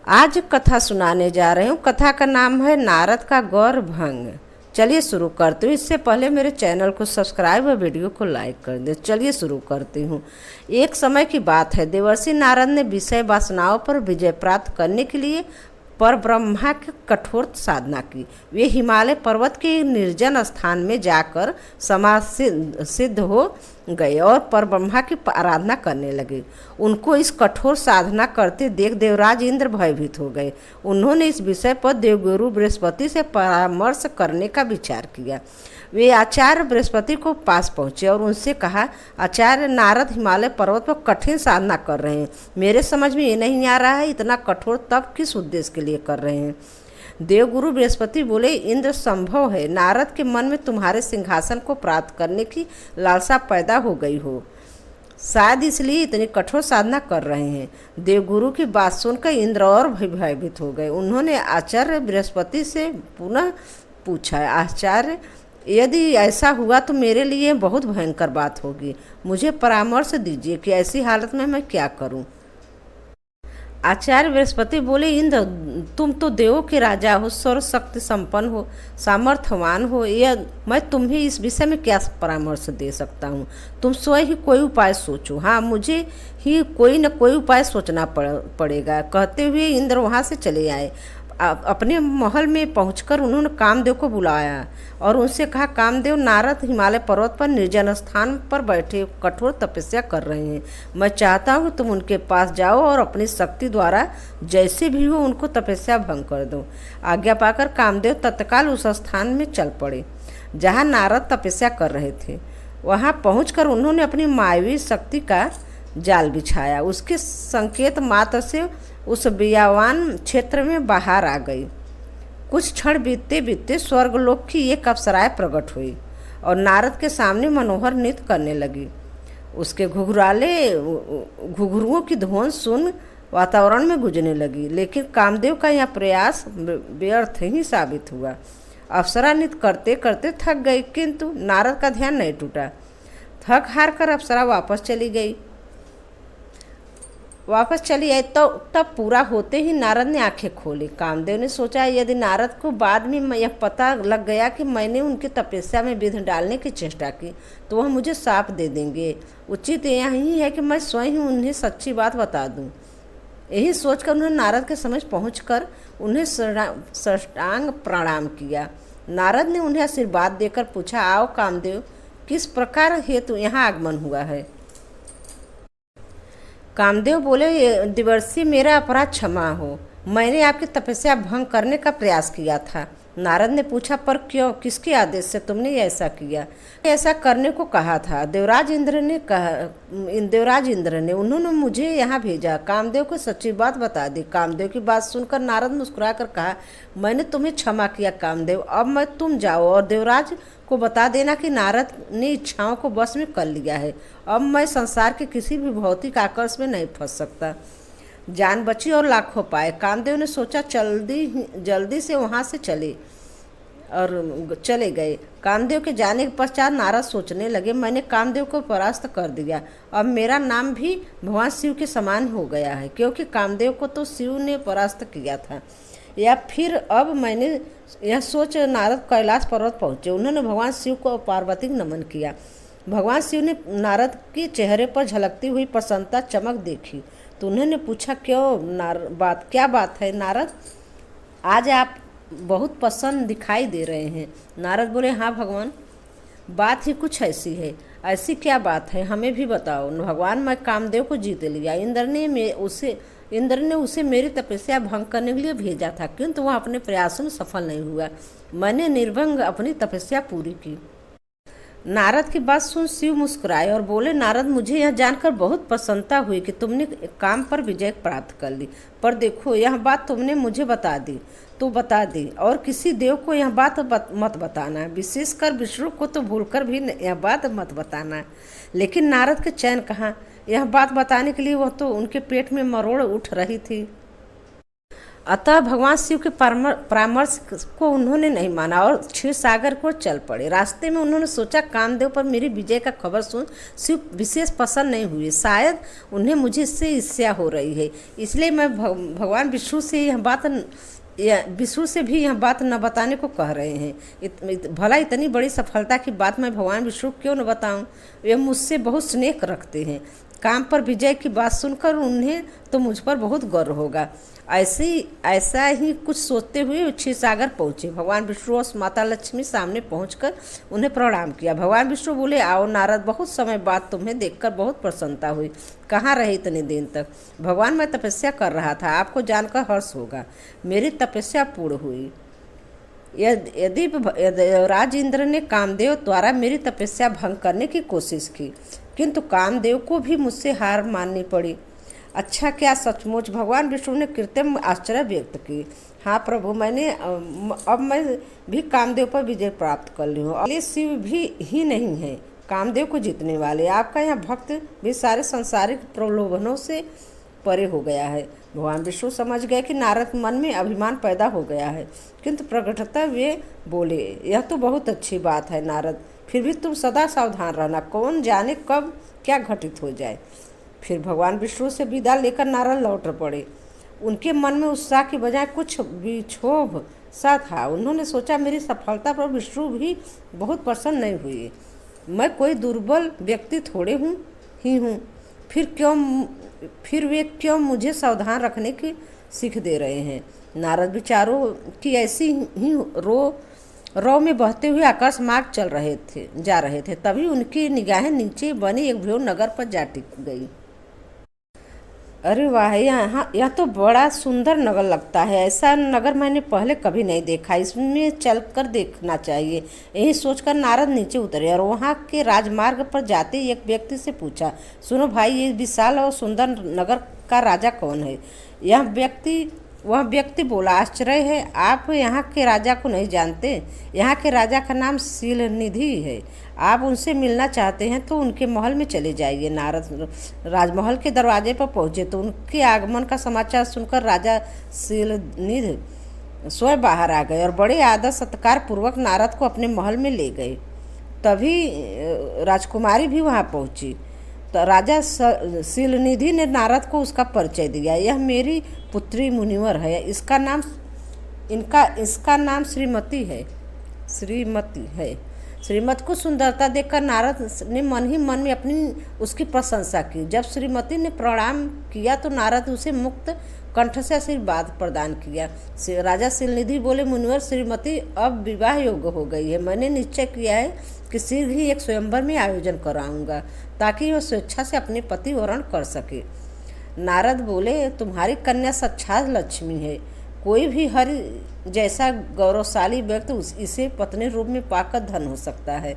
आज कथा सुनाने जा रही हूँ। कथा का नाम है नारद का गौर भंग। चलिए शुरू करती हूँ। इससे पहले मेरे चैनल को सब्सक्राइब और वीडियो को लाइक कर दें। चलिए शुरू करती हूँ। एक समय की बात है, देवर्षि नारद ने विषय वासनाओं पर विजय प्राप्त करने के लिए पर ब्रह्मा की कठोर साधना की। वे हिमालय पर्वत के निर्जन स्थान में जाकर समाधि सिद्ध हो गए और पर ब्रह्मा की आराधना करने लगे। उनको इस कठोर साधना करते देख देवराज इंद्र भयभीत हो गए। उन्होंने इस विषय पर देवगुरु बृहस्पति से परामर्श करने का विचार किया। वे आचार्य बृहस्पति को पास पहुँचे और उनसे कहा, आचार्य नारद हिमालय पर्वत पर कठिन साधना कर रहे हैं। मेरे समझ में ये नहीं आ रहा है, इतना कठोर तप किस उद्देश्य के लिए कर रहे हैं। देवगुरु बृहस्पति बोले, इंद्र, संभव है नारद के मन में तुम्हारे सिंहासन को प्राप्त करने की लालसा पैदा हो गई हो, शायद इसलिए इतनी कठोर साधना कर रहे हैं। देवगुरु की बात सुनकर इंद्र और भयभीत हो गए। उन्होंने आचार्य बृहस्पति से पुनः पूछा, आचार्य, यदि ऐसा हुआ तो मेरे लिए बहुत भयंकर बात होगी। मुझे परामर्श दीजिए कि ऐसी हालत में मैं क्या करूं। आचार्य बृहस्पति बोले, इंद्र, तुम तो देवों के राजा हो, सर्वशक्ति संपन्न हो, सामर्थ्यवान हो। यह मैं तुम्हें इस विषय में क्या परामर्श दे सकता हूँ। तुम स्वयं ही कोई उपाय सोचो। हाँ, मुझे ही कोई न कोई उपाय सोचना पड़ेगा। कहते हुए इंद्र वहाँ से चले आए। अपने महल में पहुंचकर उन्होंने कामदेव को बुलाया और उनसे कहा, कामदेव, नारद हिमालय पर्वत पर निर्जन स्थान पर बैठे कठोर तपस्या कर रहे हैं। मैं चाहता हूँ तुम उनके पास जाओ और अपनी शक्ति द्वारा जैसे भी हो उनको तपस्या भंग कर दो। आज्ञा पाकर कामदेव तत्काल उस स्थान में चल पड़े जहाँ नारद तपस्या कर रहे थे। वहाँ पहुँच उन्होंने अपनी मायावी शक्ति का जाल बिछाया। उसके संकेत मात्र से उस बियावान क्षेत्र में बाहर आ गई। कुछ क्षण बीतते बीतते स्वर्गलोक की एक अप्सराएं प्रकट हुई और नारद के सामने मनोहर नृत्य करने लगी। उसके घुघरुओं की धुन सुन वातावरण में गूंजने लगी, लेकिन कामदेव का यह प्रयास व्यर्थ ही साबित हुआ। अप्सरा नृत्य करते करते थक गई, किंतु नारद का ध्यान नहीं टूटा। थक हार कर अप्सरा वापस चली आई। तो तब पूरा होते ही नारद ने आंखें खोली। कामदेव ने सोचा, यदि नारद को बाद में यह पता लग गया कि मैंने उनकी तपस्या में विघ्न डालने की चेष्टा की तो वह मुझे शाप दे देंगे। उचित यही है कि मैं स्वयं ही उन्हें सच्ची बात बता दूं। यही सोचकर उन्होंने नारद के समक्ष पहुंचकर उन्हें साष्टांग प्रणाम किया। नारद ने उन्हें आशीर्वाद देकर पूछा, आओ कामदेव, किस प्रकार हेतु यहाँ आगमन हुआ है। कामदेव बोले, देवर्षि, मेरा अपराध क्षमा हो। मैंने आपकी तपस्या भंग करने का प्रयास किया था। नारद ने पूछा, पर क्यों, किसके आदेश से तुमने ऐसा किया। ऐसा करने को कहा था देवराज इंद्र ने उन्होंने मुझे यहाँ भेजा। कामदेव को सच्ची बात बता दी। कामदेव की बात सुनकर नारद मुस्कुराकर कहा, मैंने तुम्हें क्षमा किया कामदेव। अब मैं तुम जाओ और देवराज को बता देना कि नारद ने इच्छाओं को वश में कर लिया है। अब मैं संसार के किसी भी भौतिक आकर्ष में नहीं फंस सकता। जान बची और लाखों पाए। कामदेव ने सोचा, जल्दी से वहाँ से चले गए। कामदेव के जाने के पश्चात नारद सोचने लगे, मैंने कामदेव को परास्त कर दिया। अब मेरा नाम भी भगवान शिव के समान हो गया है, क्योंकि कामदेव को तो शिव ने परास्त किया था। या फिर अब मैंने यह सोच नारद कैलाश पर्वत पहुँचे। उन्होंने भगवान शिव को पार्वती को नमन किया। भगवान शिव ने नारद के चेहरे पर झलकती हुई प्रसन्नता चमक देखी तो उन्होंने पूछा, क्या बात है नारद, आज आप बहुत प्रसन्न दिखाई दे रहे हैं। नारद बोले, हाँ भगवान, बात ही कुछ ऐसी है। ऐसी क्या बात है, हमें भी बताओ। भगवान, मैं कामदेव को जीत लिया। इंद्र ने उसे मेरी तपस्या भंग करने के लिए भेजा था, किंतु वह अपने प्रयासों में सफल नहीं हुआ। मैंने निर्भंग अपनी तपस्या पूरी की। नारद की बात सुन शिव मुस्कुराए और बोले, नारद, मुझे यह जानकर बहुत प्रसन्नता हुई कि तुमने काम पर विजय प्राप्त कर ली। पर देखो, यह बात तुमने मुझे बता दी और किसी देव को यह बात मत बताना, विशेषकर विष्णु को तो भूलकर भी यह बात मत बताना। लेकिन नारद के चैन कहाँ। यह बात बताने के लिए वह तो उनके पेट में मरोड़ उठ रही थी। अतः भगवान शिव के परामर्श को उन्होंने नहीं माना और क्षीर सागर को चल पड़े। रास्ते में उन्होंने सोचा कामदेव पर मेरी विजय का खबर सुन शिव विशेष पसंद नहीं हुए, शायद उन्हें मुझे इससे ईर्ष्या हो रही है, इसलिए मैं भगवान विष्णु से भी यह बात न बताने को कह रहे हैं। भला इतनी बड़ी सफलता की बात मैं भगवान विष्णु क्यों न बताऊं? वे मुझसे बहुत स्नेह रखते हैं। काम पर विजय की बात सुनकर उन्हें तो मुझ पर बहुत गर्व होगा। ऐसा ही कुछ सोचते हुए क्षीरसागर पहुँचे। भगवान विष्णु और माता लक्ष्मी सामने पहुंचकर उन्हें प्रणाम किया। भगवान विष्णु बोले, आओ नारद, बहुत समय बाद तुम्हें देखकर बहुत प्रसन्नता हुई। कहाँ रहे इतने दिन तक? भगवान, मैं तपस्या कर रहा था, आपको जानकर हर्ष होगा। मेरी तपस्या पूर्ण हुई। यदि राज इंद्र ने कामदेव द्वारा मेरी तपस्या भंग करने की कोशिश की, किंतु कामदेव को भी मुझसे हार माननी पड़ी। अच्छा, क्या सचमुच? भगवान विष्णु ने कृत्रिम आश्चर्य व्यक्त की। हाँ प्रभु, अब मैं भी कामदेव पर विजय प्राप्त कर ली हूँ। अगले शिव भी ही नहीं है कामदेव को जीतने वाले। आपका यह भक्त भी सारे सांसारिक प्रलोभनों से परे हो गया है। भगवान विष्णु समझ गए कि नारद मन में अभिमान पैदा हो गया है, किंतु प्रकटतः वे बोले, यह तो बहुत अच्छी बात है नारद, फिर भी तुम सदा सावधान रहना, कौन जाने कब क्या घटित हो जाए। फिर भगवान विष्णु से विदा लेकर नारद लौट पड़े। उनके मन में उत्साह की बजाय कुछ विक्षोभ सा था। उन्होंने सोचा, मेरी सफलता पर विष्णु भी बहुत प्रसन्न नहीं हुए। मैं कोई दुर्बल व्यक्ति थोड़े हूँ। फिर वे क्यों मुझे सावधान रखने की सीख दे रहे हैं? नारद विचारों की ऐसी ही रो में बहते हुए आकाश मार्ग जा रहे थे। तभी उनकी निगाहें नीचे बने एक भ्योर नगर पर जा टिक गई। अरे वाह, यह तो बड़ा सुंदर नगर लगता है। ऐसा नगर मैंने पहले कभी नहीं देखा, इसमें चलकर देखना चाहिए। यही सोचकर नारद नीचे उतरे और वहाँ के राजमार्ग पर जाते एक व्यक्ति से पूछा, सुनो भाई, ये विशाल और सुंदर नगर का राजा कौन है? वह व्यक्ति बोला, आश्चर्य है, आप यहाँ के राजा को नहीं जानते? यहाँ के राजा का नाम शीलनिधि है। आप उनसे मिलना चाहते हैं तो उनके महल में चले जाइए। नारद राजमहल के दरवाजे पर पहुँचे तो उनके आगमन का समाचार सुनकर राजा शीलनिधि स्वयं बाहर आ गए और बड़े आदर सत्कार पूर्वक नारद को अपने महल में ले गए। तभी राजकुमारी भी वहाँ पहुँची। तो राजा शीलनिधि ने नारद को उसका परिचय दिया। यह मेरी पुत्री मुनिवर है, इसका नाम श्रीमती है। श्रीमती को सुंदरता देखकर नारद ने मन ही मन में उसकी प्रशंसा की। जब श्रीमती ने प्रणाम किया तो नारद उसे मुक्त कंठ से आशीर्वाद प्रदान किया। राजा शीलनिधि बोले, मुनिवर, श्रीमती अब विवाह योग्य हो गई है। मैंने निश्चय किया है कि शीघ्र ही एक स्वयंवर में आयोजन कराऊंगा ताकि वह स्वेच्छा से अपने पति वरण कर सके। नारद बोले, तुम्हारी कन्या साक्षात लक्ष्मी है। कोई भी हरि जैसा गौरवशाली व्यक्ति इसे पत्नी रूप में पाकर धन हो सकता है।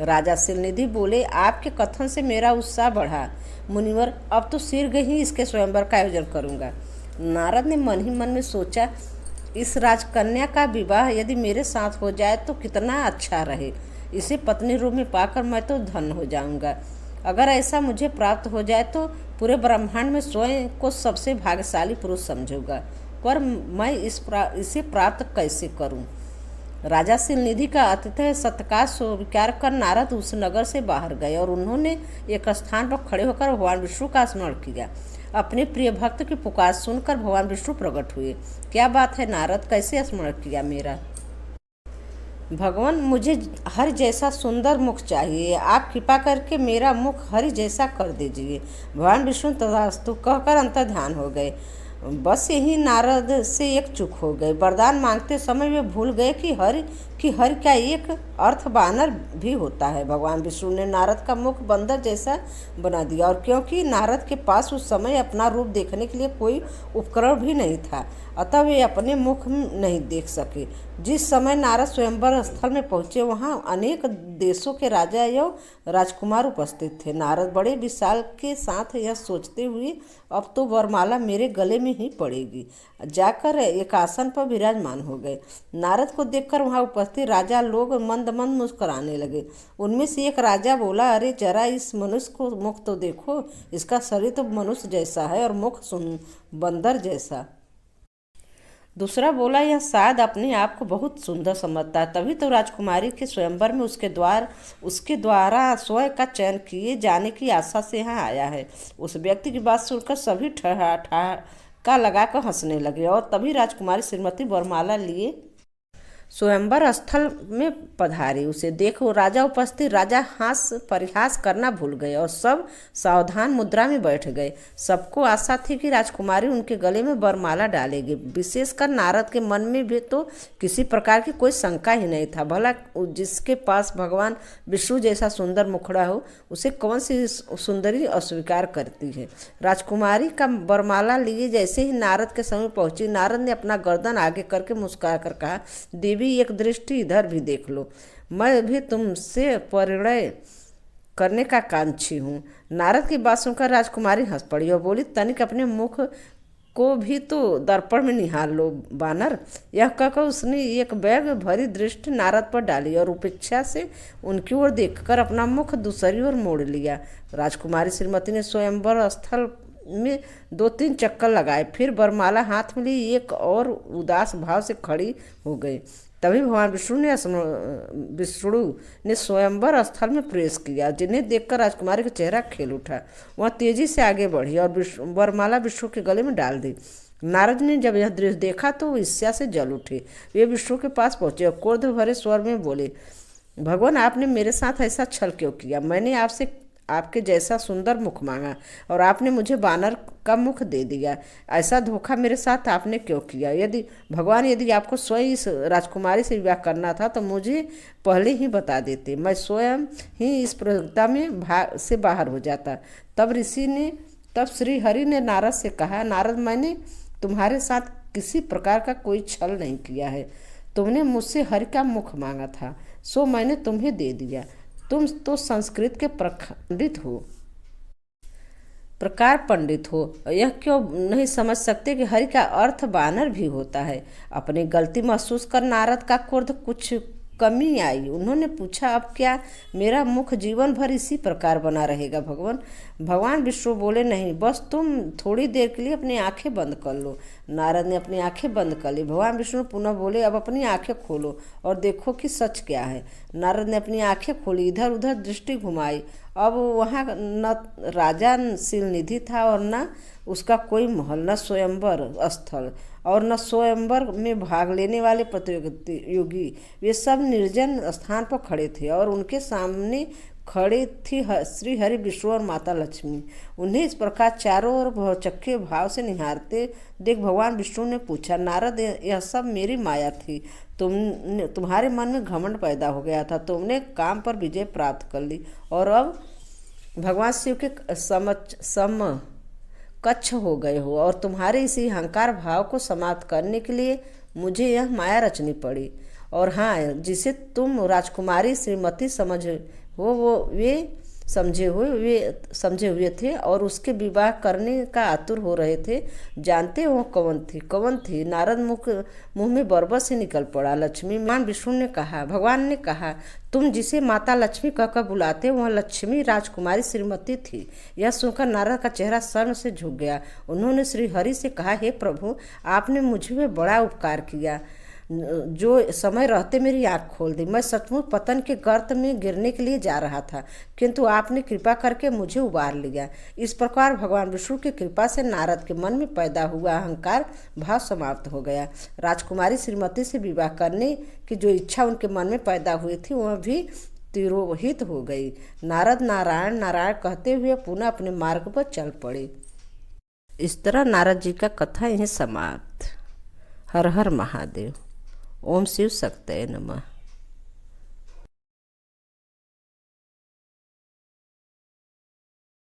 राजा शीलनिधि बोले, आपके कथन से मेरा उत्साह बढ़ा। मुनिवर, अब तो शीघ्र ही इसके स्वयंवर का आयोजन करूंगा। नारद ने मन ही मन में सोचा, इस राजकन्या का विवाह यदि मेरे साथ हो जाए तो कितना अच्छा रहे। इसे पत्नी रूप में पाकर मैं तो धन हो जाऊंगा। अगर ऐसा मुझे प्राप्त हो जाए तो पूरे ब्रह्मांड में स्वयं को सबसे भाग्यशाली पुरुष समझूंगा, पर मैं इसे प्राप्त कैसे करूं? राजा शीलनिधि का अतिथि सत्कार स्वीकार कर नारद उस नगर से बाहर गए और उन्होंने एक स्थान पर खड़े होकर भगवान विष्णु का स्मरण किया। अपने प्रिय भक्त की पुकार सुनकर भगवान विष्णु प्रकट हुए। क्या बात है नारद, कैसे स्मरण किया मेरा? भगवान, मुझे हरि जैसा सुंदर मुख चाहिए। आप कृपा करके मेरा मुख हरि जैसा कर दीजिए। भगवान विष्णु तथास्तु कहकर अंतर्ध्यान हो गए। बस यही नारद से एक चूक हो गए। वरदान मांगते समय वे भूल गए कि हरि का एक अर्थ बानर भी होता है। भगवान विष्णु ने नारद का मुख बंदर जैसा बना दिया और क्योंकि नारद के पास उस समय अपना रूप देखने के लिए कोई उपकरण भी नहीं था, अतः वे अपने मुख नहीं देख सके। जिस समय नारद स्वयंवर स्थल में पहुँचे वहाँ अनेक देशों के राजा एवं राजकुमार उपस्थित थे। नारद बड़े विशाल के साथ यह सोचते हुए, अब तो वरमाला मेरे गले में ही पड़ेगी, जाकर एक आसन पर विराजमान हो गए। नारद को देखकर वहाँ उपस्थित राजा लोग मंद मंद मुस्कुराने लगे। उनमें से एक राजा बोला, अरे जरा इस मनुष्य को मुख तो देखो, इसका शरीर तो मनुष्य जैसा है और मुख बंदर जैसा। दूसरा बोला, यह शायद अपने आप को बहुत सुंदर समझता है, तभी तो राजकुमारी के स्वयंवर में उसके द्वारा स्वयं का चयन किए जाने की आशा से यहाँ आया है। उस व्यक्ति की बात सुनकर सभी ठहाका लगाकर हंसने लगे और तभी राजकुमारी श्रीमती वरमाला लिए स्वयंवर स्थल में पधारी। उसे देखो राजा उपस्थित, राजा हास परिहास करना भूल गए और सब सावधान मुद्रा में बैठ गए। सबको आशा थी कि राजकुमारी उनके गले में वरमाला डालेगी। विशेषकर नारद के मन में भी तो किसी प्रकार की कोई शंका ही नहीं था। भला जिसके पास भगवान विष्णु जैसा सुंदर मुखड़ा हो, उसे कौन सी सुंदरी अस्वीकार करती है। राजकुमारी का वरमाला लिए जैसे ही नारद के समीप पहुंची, नारद ने अपना गर्दन आगे करके मुस्कुरा कर कहा, देवी एक दृष्टि इधर भी देख लो, मैं भी तुमसे परिणय करने का कांक्षी हूँ। नारद की बात सुनकर राजकुमारी हंस पड़ी और बोली, तनिक अपने मुख को भी तो दर्पण में निहार लो बानर। यह कहकर उसने एक बैग भरी दृष्टि नारद पर डाली और उपेक्षा से उनकी ओर देखकर अपना मुख दूसरी ओर मोड़ लिया। राजकुमारी श्रीमती ने स्वयंवर स्थल में 2-3 चक्कर लगाए, फिर वरमाला हाथ में ली एक और उदास भाव से खड़ी हो गई। तभी भगवान विष्णु ने स्वयंवर स्थल में प्रवेश किया, जिन्हें देखकर राजकुमारी का चेहरा खेल उठा। वह तेजी से आगे बढ़ी और वरमाला विष्णु के गले में डाल दी। नारद ने जब यह दृश्य देखा तो ईर्ष्या से जल उठे। वे विष्णु के पास पहुंचे और क्रोध भरे स्वर में बोले, भगवान आपने मेरे साथ ऐसा छल क्यों किया? मैंने आपसे आपके जैसा सुंदर मुख मांगा और आपने मुझे बानर का मुख दे दिया। ऐसा धोखा मेरे साथ आपने क्यों किया? यदि आपको स्वयं इस राजकुमारी से विवाह करना था तो मुझे पहले ही बता देते, मैं स्वयं ही इस प्रतियोगिता में से बाहर हो जाता। तब श्री हरि ने नारद से कहा, नारद, मैंने तुम्हारे साथ किसी प्रकार का कोई छल नहीं किया है। तुमने मुझसे हरि का मुख मांगा था, सो मैंने तुम्हें दे दिया। तुम तो संस्कृत के प्रकार पंडित हो, यह क्यों नहीं समझ सकते कि हरि का अर्थ बानर भी होता है? अपनी गलती महसूस कर नारद का क्रोध कुछ कमी आई। उन्होंने पूछा, अब क्या मेरा मुख जीवन भर इसी प्रकार बना रहेगा भगवान विष्णु बोले, नहीं, बस तुम थोड़ी देर के लिए अपनी आंखें बंद कर लो। नारद ने अपनी आंखें बंद कर ली। भगवान विष्णु पुनः बोले, अब अपनी आंखें खोलो और देखो कि सच क्या है। नारद ने अपनी आंखें खोली, इधर उधर दृष्टि घुमाई। अब वहाँ न राजा शील निधि था और न उसका कोई महल, न स्वयंवर स्थल और न स्वयंवर में भाग लेने वाले प्रतियोगी। वे सब निर्जन स्थान पर खड़े थे और उनके सामने खड़ी थी श्री हरि विष्णु और माता लक्ष्मी। उन्हें इस प्रकार चारों ओर भौचक्के भाव से निहारते देख भगवान विष्णु ने पूछा, नारद, यह सब मेरी माया थी। तुम्हारे मन में घमंड पैदा हो गया था, तुमने काम पर विजय प्राप्त कर ली और अब भगवान शिव के समकक्ष हो गए हो और तुम्हारे इसी अहंकार भाव को समाप्त करने के लिए मुझे यह माया रचनी पड़ी। और हाँ, जिसे तुम राजकुमारी श्रीमती समझे हुए थे और उसके विवाह करने का आतुर हो रहे थे, जानते हो कौन थी? नारद मुंह में बरबस से निकल पड़ा, लक्ष्मी। भगवान ने कहा, तुम जिसे माता लक्ष्मी कहकर बुलाते वह लक्ष्मी राजकुमारी श्रीमती थी। यह सुनकर नारद का चेहरा शर्म से झुक गया। उन्होंने श्री हरि से कहा, हे प्रभु, आपने मुझ में बड़ा उपकार किया, जो समय रहते मेरी आँख खोल दी। मैं सचमुच पतन के गर्त में गिरने के लिए जा रहा था, किंतु आपने कृपा करके मुझे उबार लिया। इस प्रकार भगवान विष्णु की कृपा से नारद के मन में पैदा हुआ अहंकार भाव समाप्त हो गया। राजकुमारी श्रीमती से विवाह करने की जो इच्छा उनके मन में पैदा हुई थी वह भी तिरोहित हो गई। नारद नारायण नारायण कहते हुए पुनः अपने मार्ग पर चल पड़े। इस तरह नारद जी का कथा यहीं समाप्त। हर हर महादेव। ओम शिव शक्तये नमः।